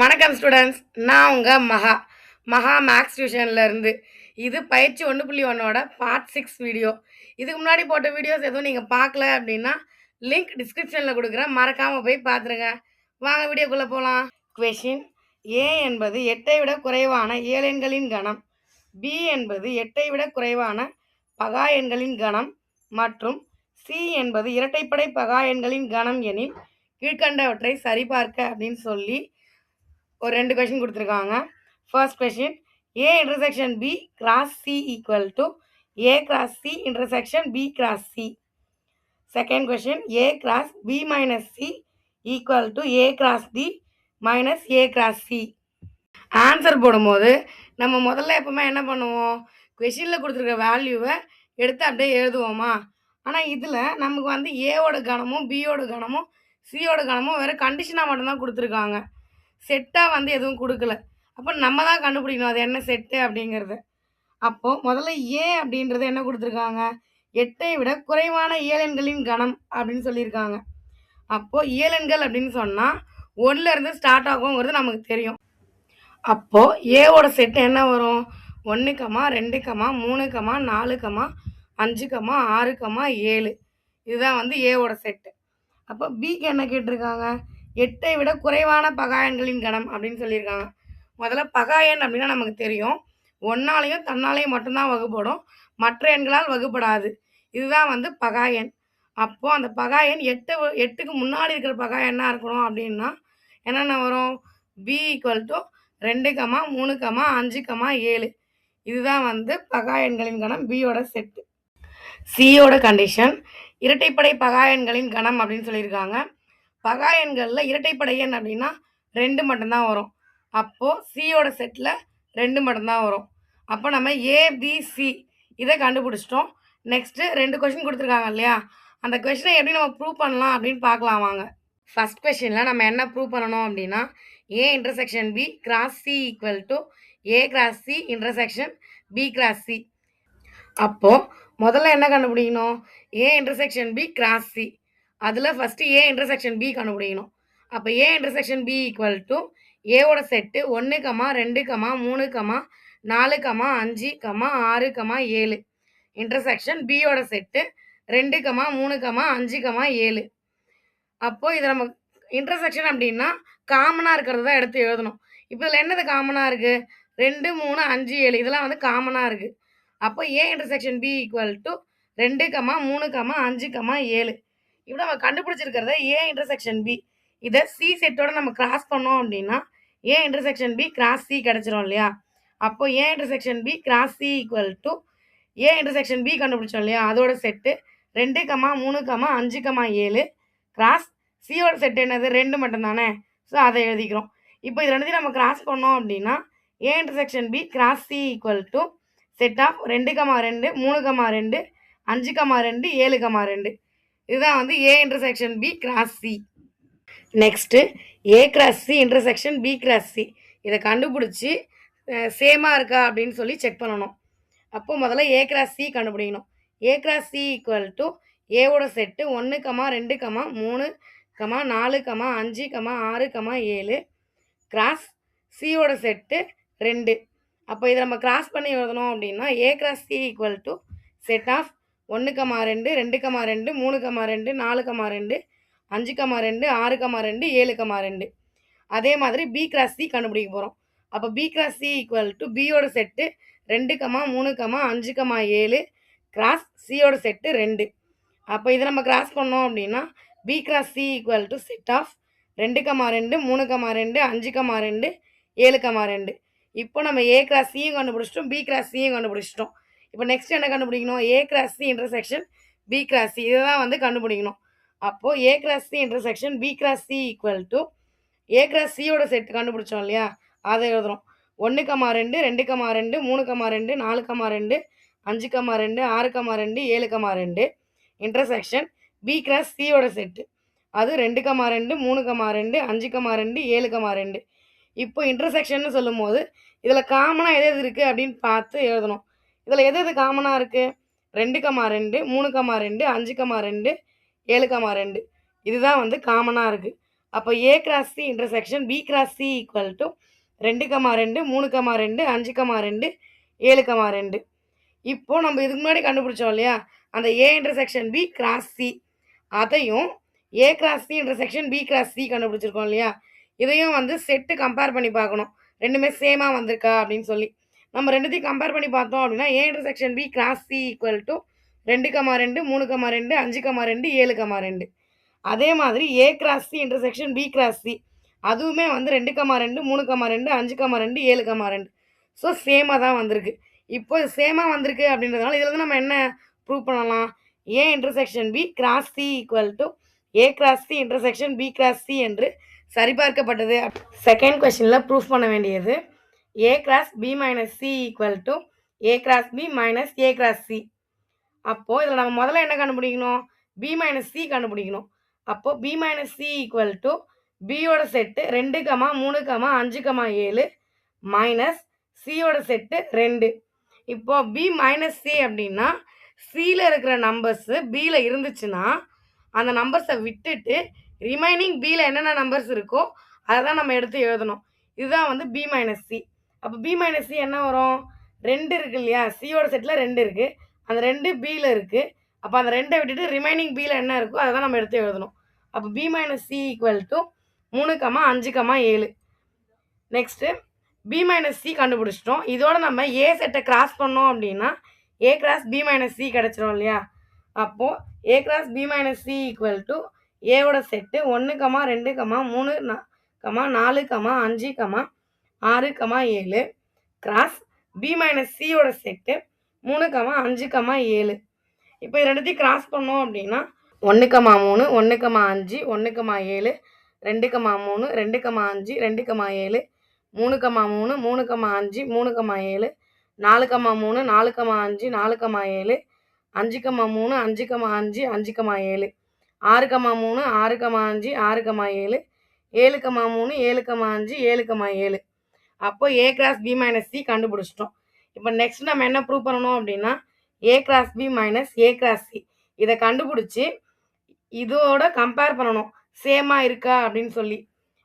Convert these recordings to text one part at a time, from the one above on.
வணக்கம் ஸ்டூடெண்ட்ஸ். நான் உங்கள் மகா மேக்ஸ் டியூஷன்லேருந்து. இது பயிற்சி 1.1ஓட பார்ட் 6 வீடியோ. இதுக்கு முன்னாடி போட்ட வீடியோஸ் எதுவும் நீங்கள் பார்க்கல அப்படின்னா லிங்க் டிஸ்கிரிப்ஷனில் கொடுக்குறேன், மறக்காமல் போய் பார்த்துருங்க. வாங்க வீடியோக்குள்ளே போகலாம். கொஷின்: ஏ என்பது 8ஐ விட குறைவான ஏழெண்களின் கணம், பி என்பது 8ஐ விட குறைவான பகா எண்களின் கணம் மற்றும் சி என்பது இரட்டைப்படை பகா எண்களின் கணம் எனில் கீழ்கண்டவற்றை சரிபார்க்க அப்படின்னு சொல்லி ஒரு 2 கொஷின் கொடுத்துருக்காங்க. First question: A intersection B cross C equal to A cross C intersection B cross C. Second question: A cross B minus C equal to A cross D minus A cross C. Answer போடும்போது நம்ம முதல்ல எப்பவுமே என்ன பண்ணுவோம், கொஷினில் கொடுத்துருக்க வேல்யூவை எடுத்து அப்படியே எழுதுவோமா. ஆனால் இதில் நமக்கு வந்து ஏவோட கணமும் பியோட கணமும் சியோட கணமும் வேறு கண்டிஷனாக மட்டும்தான் கொடுத்துருக்காங்க, செட்டாக வந்து எதுவும் கொடுக்கல. அப்போ நம்ம தான் கண்டுபிடிக்கணும் அது என்ன செட்டு அப்படிங்கிறது. அப்போது முதல்ல ஏ அப்படின்றது என்ன கொடுத்துருக்காங்க, 8ஐ விட குறைவான இயலெண்களின் கணம் அப்படின்னு சொல்லியிருக்காங்க. அப்போது இயலெண்கள் அப்படின்னு சொன்னால் 1லேருந்து ஸ்டார்ட் ஆகுங்கிறது நமக்கு தெரியும். அப்போது ஏவோட செட்டு என்ன வரும், 1, 2, 3, 4, 5, 6, 7. இதுதான் வந்து ஏவோட செட்டு. அப்போ பிக்கு என்ன கேட்டிருக்காங்க, 8ஐ விட குறைவான பகாயன்களின் கணம் அப்படின்னு சொல்லியிருக்காங்க. முதல்ல பகாயன் அப்படின்னா நமக்கு தெரியும், 1ஆலையும் தன்னாலையும் மட்டும்தான் வகுப்படும், மற்ற எண்களால் வகுப்படாது. இதுதான் வந்து பகாயன். அப்போது அந்த பகாயன் 8க்கு முன்னாடி இருக்கிற பகாயன்னா இருக்கணும் அப்படின்னா என்னென்ன வரும், பி ஈக்குவல் டு 2, 3, 5, 7. இதுதான் வந்து பகாயன்களின் கணம் பியோட செட்டு. சியோட கண்டிஷன் இரட்டைப்படை பகாயன்களின் கணம் அப்படின்னு சொல்லியிருக்காங்க. பகாயன்களில் இரட்டைப்படை எண் அப்படின்னா 2 மட்டும்தான் வரும். அப்போது சியோட செட்டில் 2 மட்டும்தான் வரும். அப்போ நம்ம ஏபிசி இதை கண்டுபிடிச்சிட்டோம். நெக்ஸ்ட்டு 2 கொஷின் கொடுத்துருக்காங்க இல்லையா, அந்த கொஷினை எப்படி நம்ம ப்ரூவ் பண்ணலாம் அப்படின்னு பார்க்கலாம் வாங்க. ஃபஸ்ட் கொஷினில் நம்ம என்ன ப்ரூவ் பண்ணணும் அப்படின்னா, A intersection B cross C equal to A cross C intersection B cross C. அப்போது முதல்ல என்ன கண்டுபிடிக்கணும், A intersection B cross C. அதில் ஃபஸ்ட்டு ஏ இன்டர்செக்ஷன் பி கண்டுபிடிக்கணும். அப்போ A intersection B equal to ஏவோட செட்டு 1, 2, 3, 4, 5, 6, 7 இன்டர்செக்ஷன் பியோட செட்டு 2, 3, 5, 7. அப்போது இதை நம்ம இன்டர்செக்ஷன் அப்படின்னா காமனாக இருக்கிறது தான் எடுத்து எழுதணும். இப்போ இதில் என்னது காமனாக இருக்குது, 2, 3, 5, 7 இதெல்லாம் வந்து காமனாக இருக்குது. அப்போ A intersection B equal to 2, 3, 5, 7. இப்போ நம்ம கண்டுபிடிச்சிருக்கிறத ஏ இன்டர்செக்ஷன் பி, இதை சி செட்டோட நம்ம கிராஸ் பண்ணோம் அப்படின்னா A intersection B cross C கிடச்சிரும் இல்லையா. அப்போ A intersection B cross C equal to A intersection B கண்டுபிடிச்சோம் இல்லையா, அதோட செட்டு 2, 3, 5, 7 கிராஸ் சியோட செட் என்னது 2 மட்டும்தானே, ஸோ அதை எழுதிக்கிறோம். இப்போ இது ரெண்டுத்தையும் நம்ம கிராஸ் பண்ணோம் அப்படின்னா A intersection B cross C equal to set of 2, 2, 3, 2, 5, 2, 7, 2. இதுதான் வந்து A intersection B cross C. Next A cross C intersection B cross C, இதை கண்டுபிடிச்சி சேமாக இருக்கா அப்படின்னு சொல்லி செக் பண்ணணும். அப்போது முதல்ல ஏ கிராஸ் சி கண்டுபிடிக்கணும். A cross C equal to ஏவோட செட்டு 1, 2, 3, 4, 5, 6, 7 கிராஸ் சியோட செட்டு 2. அப்போ இதை நம்ம கிராஸ் பண்ணி எழுதணும் அப்படின்னா A cross C equal to set of 1, 2, 2, 2, 3, 2, 4, 2, 5, 2, 6, 2, 7, 2. அதே மாதிரி பி கிராஸ் சி கண்டுபிடிக்க போகிறோம். அப்போ B cross C equal to பியோட செட்டு 2, 3, 5, 7 கிராஸ் சியோட செட்டு 2. அப்போ இதை நம்ம கிராஸ் பண்ணோம் அப்படின்னா B cross C equal to set of 2, 2, 3, 2, 5, 2, 7, 2. இப்போ நம்ம ஏ கிராஸ் சியும் கண்டுபிடிச்சிட்டோம், பி கிராஸ் சியும் கண்டுபிடிச்சிட்டோம். இப்போ நெக்ஸ்ட் என்ன கண்டுபிடிக்கணும், A cross C intersection B cross C, இதை தான் வந்து கண்டுபிடிக்கணும். அப்போது A cross C intersection B cross C equal to A cross சியோட செட் கண்டுபிடிச்சோம் இல்லையா, அதை எழுதுகிறோம். 1, 2, 2, 2, 3, 2, 4, 2, 5, 2, 6, 2, 7, 2 இன்டர்செக்ஷன் பி கிராஸ் சியோட செட்டு, அது 2, 2, 3, 2, 5, 2, 7, 2. இப்போ இன்டர்செக்ஷன் சொல்லும் போது இதில் காமனாக எது எது இருக்குது அப்படின்னு பார்த்து எழுதணும். இதில் எது எது காமனாக இருக்குது, 2, 2, 3, 2, 5, 2, 7, 2. இதுதான் வந்து காமனாக இருக்குது. அப்போ A cross C intersection B cross C equal to 2, 2, 3, 2, 5, 2, 7, 2. இப்போ நம்ம இதுக்கு முன்னாடி கண்டுபிடிச்சோம் இல்லையா, அந்த A intersection B cross C, அதையும் A cross C intersection B cross C கண்டுபிடிச்சிருக்கோம் இல்லையா, இதையும் வந்து செட்டு கம்பேர் பண்ணி பார்க்கணும், ரெண்டுமே சேமாக வந்திருக்கா அப்படின்னு சொல்லி. நம்ம ரெண்டுத்தையும் கம்பேர் பண்ணி பார்த்தோம் அப்படின்னா A intersection B cross C equal to 2, 2, 3, 2, 5, 2, 7, 2. அதே மாதிரி A cross C intersection B cross C, அதுவுமே வந்து 2, 2, 3, 2, 5, 2, 7, 2. ஸோ சேமாக தான் வந்திருக்கு. இப்போ சேமாக வந்திருக்கு அப்படின்றதுனால இதில் வந்து நம்ம என்ன ப்ரூவ் பண்ணலாம், A intersection B cross C equal to A cross C intersection B cross C என்று சரிபார்க்கப்பட்டது. செகண்ட் கொஸ்டினில் ப்ரூஃப் பண்ண வேண்டியது A cross B minus C equal to A cross B minus A cross C. அப்போது இதில் நம்ம முதல்ல என்ன கண்டுபிடிக்கணும், பி மைனஸ் சி கண்டுபிடிக்கணும். அப்போது B minus C equal to பியோட செட்டு 2, 3, 5, 7 மைனஸ் சியோட செட்டு 2. இப்போ பி மைனஸ் சி அப்படின்னா சியில் இருக்கிற நம்பர்ஸு பியில் இருந்துச்சுன்னா அந்த நம்பர்ஸை விட்டுட்டு ரிமைனிங் பியில் என்னென்ன நம்பர்ஸ் இருக்கோ அதை தான் நம்ம எடுத்து எழுதணும். இதுதான் வந்து பி மைனஸ் சி. அப்போ பி மைனஸ் சி என்ன வரும், 2 இருக்குது இல்லையா, சியோட செட்டில் 2 இருக்குது, அந்த 2 பியில் இருக்குது. அப்போ அந்த 2 விட்டுட்டு ரிமைனிங் பியில் என்ன இருக்கோ அதை தான் நம்ம எடுத்து எழுதணும். அப்போ B minus C equal to 3, 5, 7. Next B minus C கண்டுபிடிச்சிட்டோம். இதோட நம்ம ஏ செட்டை கிராஸ் பண்ணோம் அப்படின்னா A cross B minus C கிடச்சிரும் இல்லையா. அப்போது A cross B minus C equal to ஏவோட செட்டு 1, 2, 3, 4, 5, 6, 7 கிராஸ் பி மைனஸ் சியோட செட்டு 3, 5, 7. இப்போ இது ரெண்டுத்தையும் கிராஸ் பண்ணோம் அப்படின்னா 1, 3, 1, 5, 1, 7, 2, 3, 2, 5, 2, 7, 3, 3, 3, 5, 3, 7, 4, 3, 4, 5, 4, 7, 5, 3, 5, 5, 5, 7, 6, 3, 6, 5, 6, 7, 7, 3, 7, 5, 7, 7. அப்போ A cross B minus C கண்டுபிடிச்சிட்டோம். இப்போ நெக்ஸ்ட் நம்ம என்ன ப்ரூவ் பண்ணணும் அப்படின்னா A cross B minus A cross C, இதை கண்டுபிடிச்சி இதோட கம்பேர் பண்ணணும் சேமாக இருக்கா அப்படின்னு சொல்லி.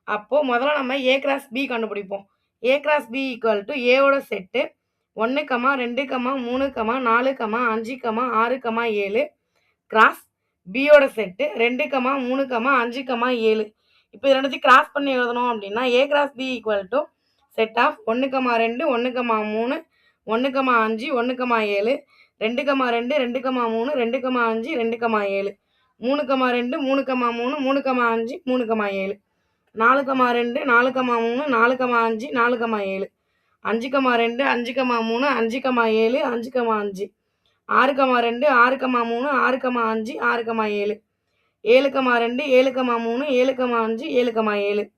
அப்போது முதல்ல நம்ம ஏ கிராஸ் பி கண்டுபிடிப்போம். A cross B equal to ஏவோட செட்டு 1, 2, 3, 4, 5, 6, 7 கிராஸ் பியோட செட்டு 2, 3, 5, 7. இப்போ இது ரெண்டுத்தையும் கிராஸ் பண்ணி எழுதணும் அப்படின்னா A cross B equal to set of 1, 2, 1, 3, 1, 5, 1, 7, 2, 2, 2, 3, 2, 5, 2, 7, 3, 2, 3, 3, 5, 3, 7, 4, 2, 4, 3, 4, 5, 4, 7, 5, 2, 5, 3, 5, 5, 6, 2, 6, 3, 6, 5, 6, 7, 7, 2, 7, 3, 7, 5, 7, 7.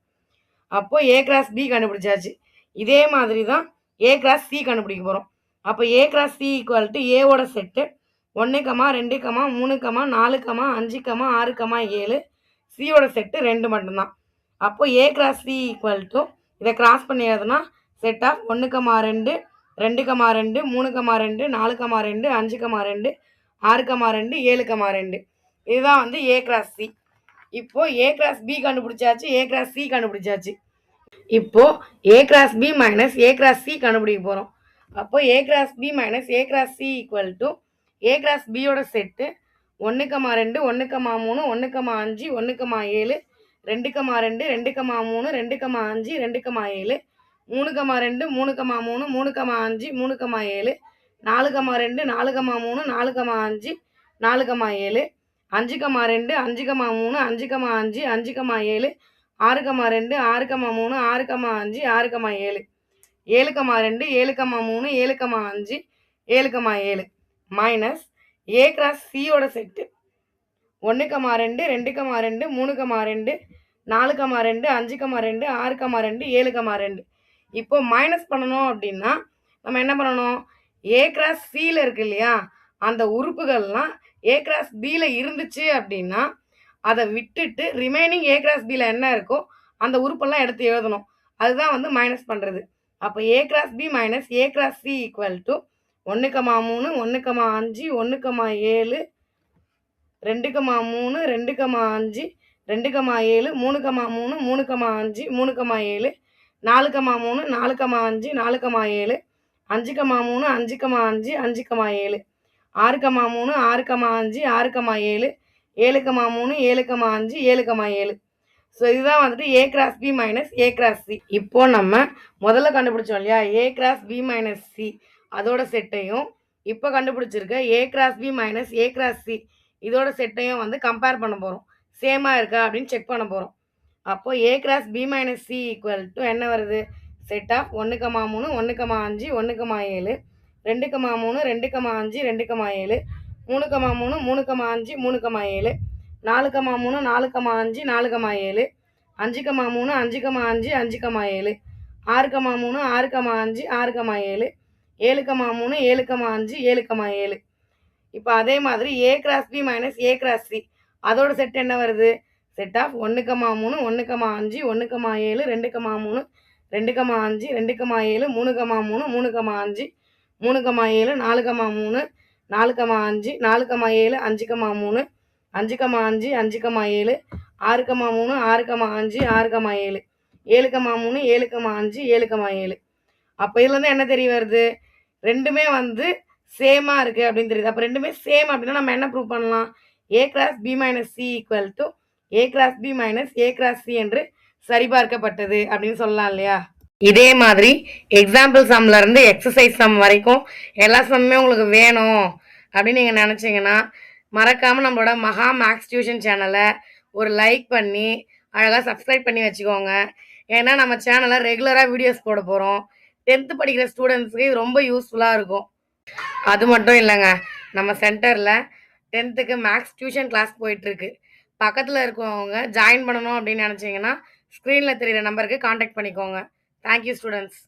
அப்போ ஏ கிராஸ் பி கண்டுபிடிச்சாச்சு. இதே மாதிரி தான் ஏ கிராஸ் சி கண்டுபிடிக்க போகிறோம். அப்போ A cross C equal to ஏவோட செட்டு 1, 2, 3, 4, 5, 6, 7 சியோட செட்டு 2 மட்டும்தான். அப்போ A cross C equal to இதை கிராஸ் பண்ணி எழுதுனா செட் ஆஃப் 1, 2, 2, 2, 3, 2, 4, 2, 5, 2, 6, 2, 7, 2. இதுதான் வந்து ஏ கிராஸ் சி. இப்போ ஏ கிராஸ் பி கண்டுபிடிச்சாச்சு, ஏ கிராஸ் சி கண்டுபிடிச்சாச்சு. இப்போ A cross B minus A cross C கண்டுபிடிக்க போகிறோம். அப்போ A cross B minus A cross C equal to A cross பியோட செட்டு 1, 2, 1, 3, 1, 5, 1, 7, 2, 2, 2, 3, 2, 5, 2, 7, 3, 2, 3, 3, 5, 3, 4, 2, 4, 3, 4, 5, 4, 7, 5, 2, 5, 3, 5, 5, 5, 7, 6, 2, 6, 3, 6, 5, 6, 7, 7, 2, 7, 3, 7, 7 மைனஸ் ஏ கிராஸ் சியோட செட்டு 1, 2, 2, 3, 2, 4, 2, 5, 2, 6, 2, 7, 2. இப்போ மைனஸ் பண்ணணும் அப்படின்னா நம்ம என்ன பண்ணணும், ஏ கிராஸ் சியில் இருக்கு இல்லையா, அந்த உறுப்புகள்லாம் ஏ கிராஸ் பியில் இருந்துச்சு அப்படின்னா அதை விட்டுட்டு ரிமைனிங் ஏ கிராஸ் பியில் என்ன இருக்கோ அந்த உறுப்பெல்லாம் எடுத்து எழுதணும். அதுதான் வந்து மைனஸ் பண்ணுறது. அப்போ A cross B minus A cross C equal to 1, 3, 1, 5, 1, 7, 2, 3, 2, 5, 2,7 3,3 3,5 3,7 4,3 4,5 4,7 5,3 5,5 5,7 6,3 6,5 6,7 7,3 7,5 7,7. So இதுதான் வந்துட்டு A cross B minus A cross C. இப்போ நம்ம முதல்ல கண்டுபிடிச்சோம் இல்லையா A cross B minus C அதோட செட்டையும் இப்போ கண்டுபிடிச்சிருக்க A cross B minus A cross C இதோட செட்டையும் வந்து கம்பேர் பண்ண போகிறோம். சேமாக இருக்கா அப்படின்னு செக் பண்ண போகிறோம். அப்போது A cross B minus C equal to என்ன வருது? Set of 1,3 1,5 1,7 2,3 2,5 2,7 3,3 3,5 3,7 4,3 4,5 4,7 5,3 5,5 5,7 6,3 6,5 6,7 7,3 7,5 7,7. இப்போ அதே மாதிரி A cross B minus A cross C அதோட செட் என்ன வருது? Set of 1,3 1,5 1,7 2,3 2,5 2,7 3,3 3,5 3,7 4,3 4,5 4,7 5,3 5,5 5,7 6,3 6,5 6,7 7,3 7,5 7,7. அப்போ இதுலேருந்து என்ன தெரிய வருது? ரெண்டுமே வந்து சேமாக இருக்குது அப்படின்னு தெரியுது. அப்போ ரெண்டுமே சேம் அப்படின்னா நம்ம என்ன ப்ரூவ் பண்ணலாம்? A cross B minus C equal to A cross B minus A cross C என்று சரிபார்க்கப்பட்டது அப்படின்னு சொல்லலாம் இல்லையா? இதே மாதிரி எக்ஸாம்பிள் சம்ல இருந்து எக்ஸசைஸ் சம் வரைக்கும் எல்லா சம்மே உங்களுக்கு வேணும் அப்படின்னு நீங்கள் நினச்சிங்கன்னா மறக்காமல் நம்மளோட மகா மேக்ஸ் டியூஷன் சேனலை ஒரு லைக் பண்ணி அழகாக சப்ஸ்கிரைப் பண்ணி வச்சுக்கோங்க. ஏன்னா நம்ம சேனலில் ரெகுலராக வீடியோஸ் போட போகிறோம். 10th படிக்கிற ஸ்டூடெண்ட்ஸுக்கு இது ரொம்ப யூஸ்ஃபுல்லாக இருக்கும். அது மட்டும் இல்லைங்க, நம்ம சென்டரில் 10th மேக்ஸ் டியூஷன் கிளாஸ் போயிட்டுருக்கு. பக்கத்தில் இருக்கவங்க ஜாயின் பண்ணணும் அப்படின்னு நினச்சிங்கன்னா ஸ்க்ரீனில் தெரிகிற நம்பருக்கு காண்டாக்ட் பண்ணிக்கோங்க. Thank you students.